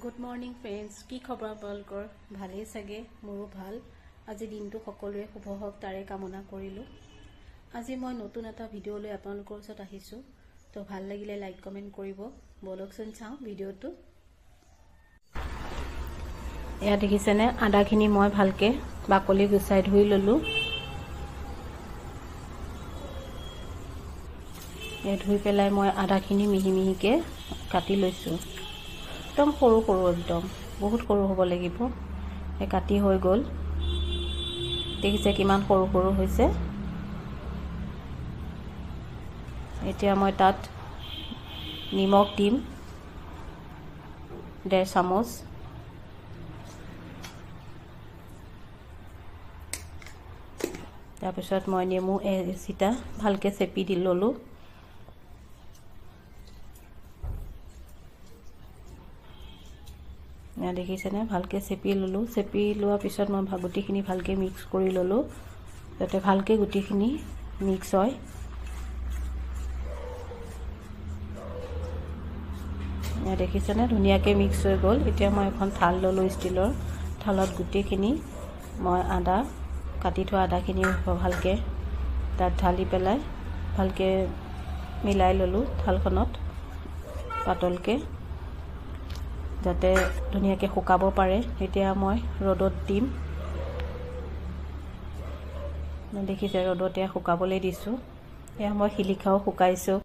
Good morning friends, কি খবৰ আপোনালোকৰ? ভালেই চাগে, মোৰো ভাল। আজি দিনটো সকলোৰে শুভ হওক তাৰে কামনা কৰিলোঁ। আজি মই নতুন এটা ভিডিঅ' লৈ আপোনালোকৰ ওচৰত আহিছোঁ। তো ভাল লাগিলে লাইক কমেণ্ট কৰিব। বলকচোন চাওঁ ভিডিঅ'টো। এয়া দেখিছেনে, আদাখিনি মই ভালকৈ বাকলি গুচাই ধুই ল'লোঁ। ধুই পেলাই মই আদাখিনি মিহি মিহিকৈ কাটি লৈছোঁ। একদম সৰু সৰু, একদম বহুত সৰু হ'ব লাগিব। এই কাটি হৈ গ'ল, দেখিছে কিমান সৰু সৰু হৈছে। এতিয়া মই তাত নিমখ দিম 1.5 চামুচ। তাৰপিছত মই নেমু এচিটা ভালকৈ চেপি দি ল'লোঁ। দেখিছেনে, ভালকৈ চেপি ল'লোঁ। চেপি লোৱাৰ পিছত মই গুটিখিনি ভালকৈ মিক্স কৰি ল'লোঁ, যাতে ভালকৈ গুটিখিনি মিক্স হয়। দেখিছেনে, ধুনীয়াকৈ মিক্স হৈ গ'ল। এতিয়া মই এখন থাল ল'লোঁ, ষ্টিলৰ থালত গুটিখিনি মই আদা কাটি থোৱা আদাখিনি ভালকৈ তাত ঢালি পেলাই ভালকৈ মিলাই ল'লোঁ থালখনত পাতলকৈ, যাতে ধুনীয়াকৈ শুকাব পাৰে। এতিয়া মই ৰ'দত দিম। দেখিছে, ৰ'দতে শুকাবলৈ দিছোঁ। এয়া মই শিলিখাও শুকাইছোঁ।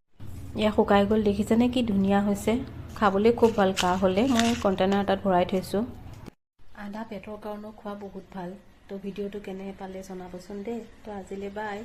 এয়া শুকাই গ'ল, দেখিছেনে কি ধুনীয়া হৈছে। খাবলৈ খুব ভাল। কাহ হ'লে মই কণ্টেনাৰ এটাত ভৰাই থৈছোঁ। আদা পেটৰ কাৰণেও খোৱা বহুত ভাল। তো ভিডিঅ'টো কেনে পালে জনাবচোন দেই। তো আজিলৈ বাই।